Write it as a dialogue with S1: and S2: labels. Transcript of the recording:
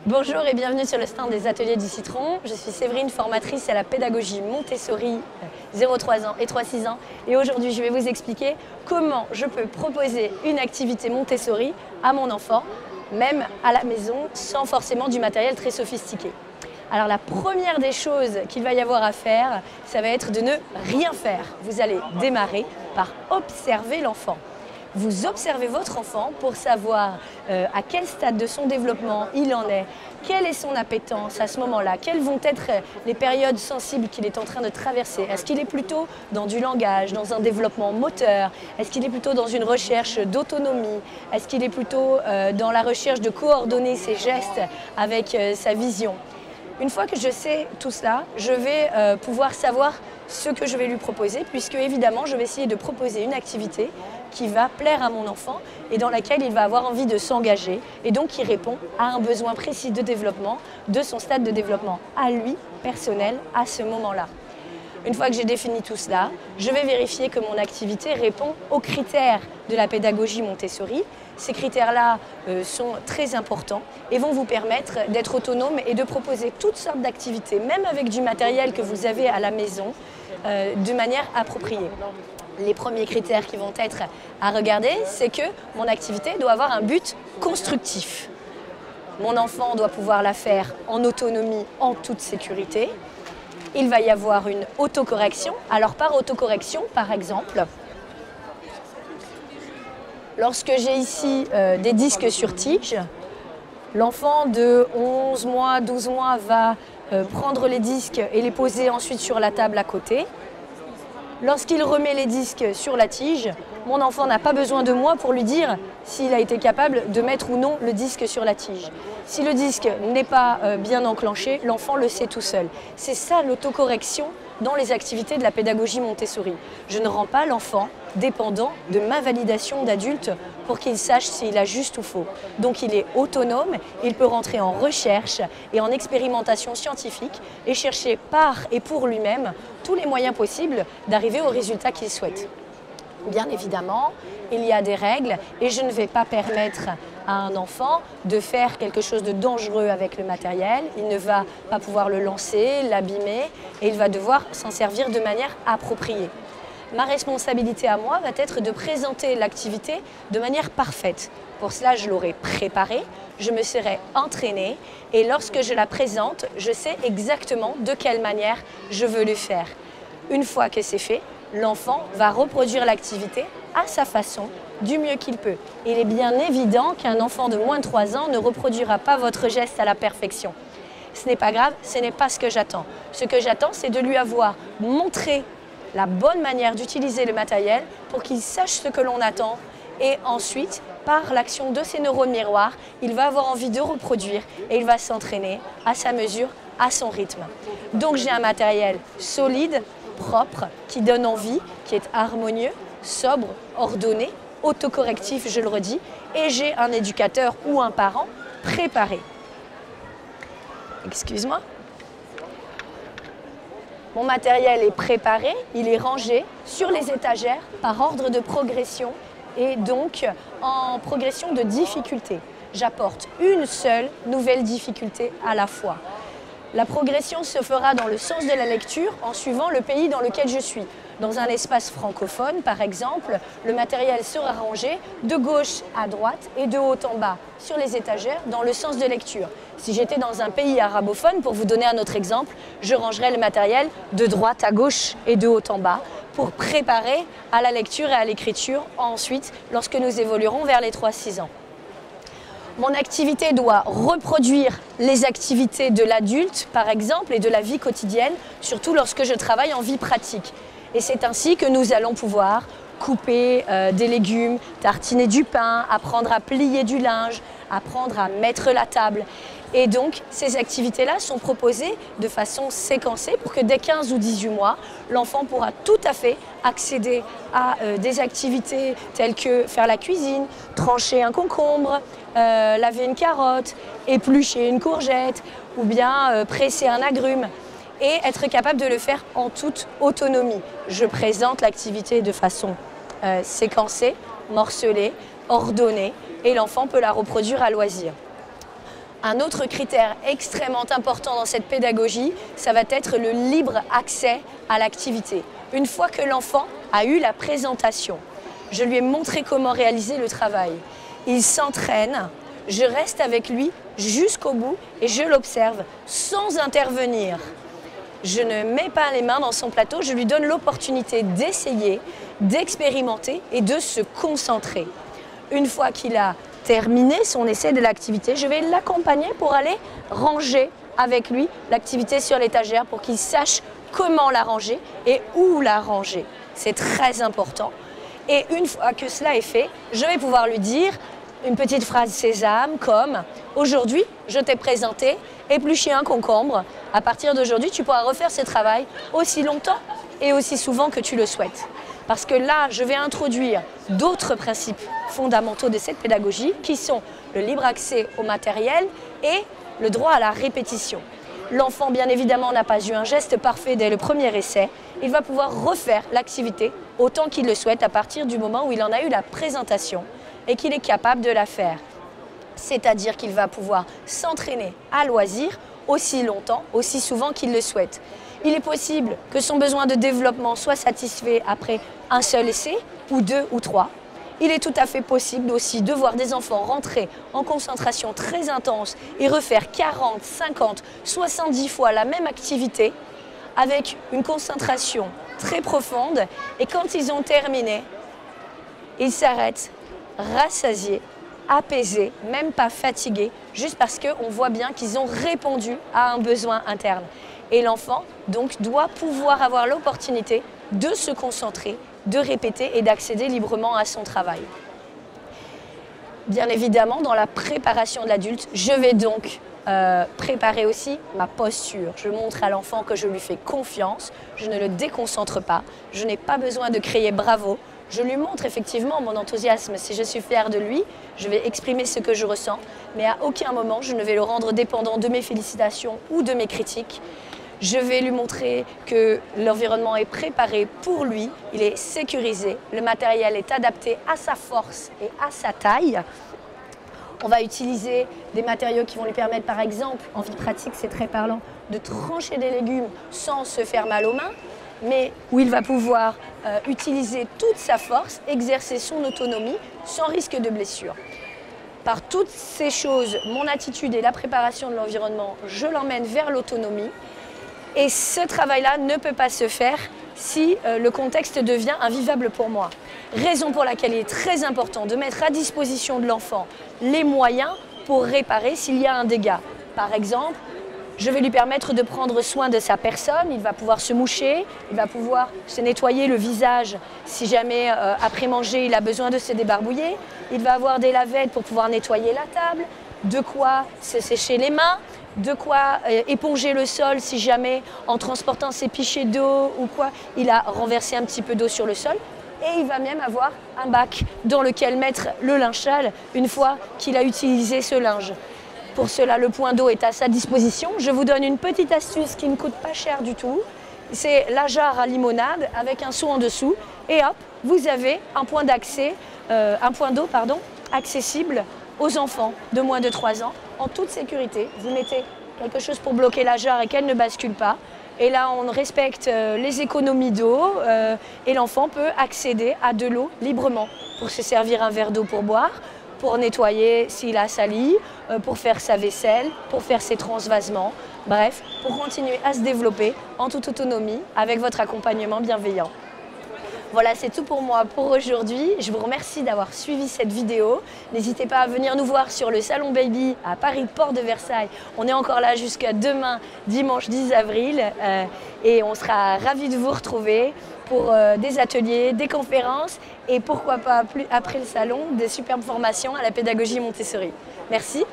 S1: Bonjour et bienvenue sur le stand des ateliers du Citron. Je suis Séverine, formatrice à la pédagogie Montessori 0-3 ans et 3-6 ans. Et aujourd'hui, je vais vous expliquer comment je peux proposer une activité Montessori à mon enfant, même à la maison, sans forcément du matériel très sophistiqué. Alors la première des choses qu'il va y avoir à faire, ça va être de ne rien faire. Vous allez démarrer par observer l'enfant. Vous observez votre enfant pour savoir à quel stade de son développement il en est, quelle est son appétence à ce moment-là, quelles vont être les périodes sensibles qu'il est en train de traverser. Est-ce qu'il est plutôt dans du langage, dans un développement moteur? Est-ce qu'il est plutôt dans une recherche d'autonomie? Est-ce qu'il est plutôt dans la recherche de coordonner ses gestes avec sa vision? Une fois que je sais tout cela, je vais pouvoir savoir ce que je vais lui proposer, puisque évidemment je vais essayer de proposer une activité qui va plaire à mon enfant et dans laquelle il va avoir envie de s'engager et donc qui répond à un besoin précis de développement, de son stade de développement à lui, personnel, à ce moment-là. Une fois que j'ai défini tout cela, je vais vérifier que mon activité répond aux critères de la pédagogie Montessori. Ces critères-là sont très importants et vont vous permettre d'être autonome et de proposer toutes sortes d'activités, même avec du matériel que vous avez à la maison, de manière appropriée. Les premiers critères qui vont être à regarder, c'est que mon activité doit avoir un but constructif. Mon enfant doit pouvoir la faire en autonomie, en toute sécurité. Il va y avoir une autocorrection. Alors par autocorrection, par exemple, lorsque j'ai ici des disques sur tige, l'enfant de 11 mois, 12 mois va prendre les disques et les poser ensuite sur la table à côté. Lorsqu'il remet les disques sur la tige, mon enfant n'a pas besoin de moi pour lui dire s'il a été capable de mettre ou non le disque sur la tige. Si le disque n'est pas bien enclenché, l'enfant le sait tout seul. C'est ça l'autocorrection dans les activités de la pédagogie Montessori. Je ne rends pas l'enfant dépendant de ma validation d'adulte pour qu'il sache s'il a juste ou faux. Donc il est autonome, il peut rentrer en recherche et en expérimentation scientifique et chercher par et pour lui-même tous les moyens possibles d'arriver au résultat qu'il souhaite. Bien évidemment, il y a des règles et je ne vais pas permettre à un enfant de faire quelque chose de dangereux avec le matériel. Il ne va pas pouvoir le lancer, l'abîmer et il va devoir s'en servir de manière appropriée. Ma responsabilité à moi va être de présenter l'activité de manière parfaite. Pour cela, je l'aurai préparée, je me serai entraînée et lorsque je la présente, je sais exactement de quelle manière je veux le faire. Une fois que c'est fait, l'enfant va reproduire l'activité à sa façon, du mieux qu'il peut. Il est bien évident qu'un enfant de moins de 3 ans ne reproduira pas votre geste à la perfection. Ce n'est pas grave, ce n'est pas ce que j'attends. Ce que j'attends, c'est de lui avoir montré la bonne manière d'utiliser le matériel pour qu'il sache ce que l'on attend et ensuite, par l'action de ses neurones miroirs, il va avoir envie de reproduire et il va s'entraîner à sa mesure, à son rythme. Donc j'ai un matériel solide, propre, qui donne envie, qui est harmonieux, sobre, ordonné, autocorrectif, je le redis, et j'ai un éducateur ou un parent préparé. Excuse-moi. Mon matériel est préparé, il est rangé sur les étagères par ordre de progression et donc en progression de difficulté. J'apporte une seule nouvelle difficulté à la fois. La progression se fera dans le sens de la lecture en suivant le pays dans lequel je suis. Dans un espace francophone, par exemple, le matériel sera rangé de gauche à droite et de haut en bas sur les étagères dans le sens de lecture. Si j'étais dans un pays arabophone, pour vous donner un autre exemple, je rangerais le matériel de droite à gauche et de haut en bas pour préparer à la lecture et à l'écriture ensuite lorsque nous évoluerons vers les 3-6 ans. Mon activité doit reproduire les activités de l'adulte, par exemple, et de la vie quotidienne, surtout lorsque je travaille en vie pratique. Et c'est ainsi que nous allons pouvoir couper des légumes, tartiner du pain, apprendre à plier du linge, apprendre à mettre la table. Et donc, ces activités-là sont proposées de façon séquencée pour que dès 15 ou 18 mois, l'enfant pourra tout à fait accéder à des activités telles que faire la cuisine, trancher un concombre, laver une carotte, éplucher une courgette ou bien presser un agrume et être capable de le faire en toute autonomie. Je présente l'activité de façon séquencée, morcelée, ordonnée et l'enfant peut la reproduire à loisir. Un autre critère extrêmement important dans cette pédagogie, ça va être le libre accès à l'activité. Une fois que l'enfant a eu la présentation, je lui ai montré comment réaliser le travail. Il s'entraîne, je reste avec lui jusqu'au bout et je l'observe sans intervenir. Je ne mets pas les mains dans son plateau, je lui donne l'opportunité d'essayer, d'expérimenter et de se concentrer. Une fois qu'il a terminé son essai de l'activité, je vais l'accompagner pour aller ranger avec lui l'activité sur l'étagère pour qu'il sache comment la ranger et où la ranger. C'est très important. Et une fois que cela est fait, je vais pouvoir lui dire une petite phrase sésame comme « Aujourd'hui, je t'ai présenté éplucher un concombre. À partir d'aujourd'hui, tu pourras refaire ce travail aussi longtemps et aussi souvent que tu le souhaites. » Parce que là, je vais introduire d'autres principes fondamentaux de cette pédagogie qui sont le libre accès au matériel et le droit à la répétition. L'enfant, bien évidemment, n'a pas eu un geste parfait dès le premier essai. Il va pouvoir refaire l'activité autant qu'il le souhaite à partir du moment où il en a eu la présentation et qu'il est capable de la faire. C'est-à-dire qu'il va pouvoir s'entraîner à loisir aussi longtemps, aussi souvent qu'il le souhaite. Il est possible que son besoin de développement soit satisfait après un seul essai, ou 2 ou 3. Il est tout à fait possible aussi de voir des enfants rentrer en concentration très intense et refaire 40, 50, 70 fois la même activité avec une concentration très profonde. Et quand ils ont terminé, ils s'arrêtent, rassasiés, apaisés, même pas fatigués, juste parce qu'on voit bien qu'ils ont répondu à un besoin interne. Et l'enfant, donc, doit pouvoir avoir l'opportunité de se concentrer, de répéter et d'accéder librement à son travail. Bien évidemment, dans la préparation de l'adulte, je vais donc préparer aussi ma posture. Je montre à l'enfant que je lui fais confiance, je ne le déconcentre pas, je n'ai pas besoin de crier bravo. Je lui montre effectivement mon enthousiasme. Si je suis fière de lui, je vais exprimer ce que je ressens, mais à aucun moment je ne vais le rendre dépendant de mes félicitations ou de mes critiques. Je vais lui montrer que l'environnement est préparé pour lui, il est sécurisé, le matériel est adapté à sa force et à sa taille. On va utiliser des matériaux qui vont lui permettre, par exemple, en vie pratique, c'est très parlant, de trancher des légumes sans se faire mal aux mains, mais où il va pouvoir utiliser toute sa force, exercer son autonomie sans risque de blessure. Par toutes ces choses, mon attitude et la préparation de l'environnement, je l'emmène vers l'autonomie. Et ce travail-là ne peut pas se faire si le contexte devient invivable pour moi. Raison pour laquelle il est très important de mettre à disposition de l'enfant les moyens pour réparer s'il y a un dégât. Par exemple, je vais lui permettre de prendre soin de sa personne, il va pouvoir se moucher, il va pouvoir se nettoyer le visage si jamais après manger il a besoin de se débarbouiller, il va avoir des lavettes pour pouvoir nettoyer la table, de quoi se sécher les mains, de quoi éponger le sol si jamais en transportant ses pichets d'eau ou quoi, il a renversé un petit peu d'eau sur le sol. Et il va même avoir un bac dans lequel mettre le linge sale une fois qu'il a utilisé ce linge. Pour cela, le point d'eau est à sa disposition. Je vous donne une petite astuce qui ne coûte pas cher du tout. C'est la jarre à limonade avec un seau en dessous. Et hop, vous avez un point d'accès, un point d'eau, pardon, accessible aux enfants de moins de 3 ans en toute sécurité. Vous mettez quelque chose pour bloquer la jarre et qu'elle ne bascule pas. Et là, on respecte les économies d'eau et l'enfant peut accéder à de l'eau librement pour se servir un verre d'eau pour boire, pour nettoyer s'il a sali, pour faire sa vaisselle, pour faire ses transvasements. Bref, pour continuer à se développer en toute autonomie avec votre accompagnement bienveillant. Voilà, c'est tout pour moi pour aujourd'hui. Je vous remercie d'avoir suivi cette vidéo. N'hésitez pas à venir nous voir sur le Salon Baby à Paris, Porte de Versailles. On est encore là jusqu'à demain, dimanche 10 avril. Et on sera ravis de vous retrouver pour des ateliers, des conférences et pourquoi pas, après le salon, des superbes formations à la pédagogie Montessori. Merci.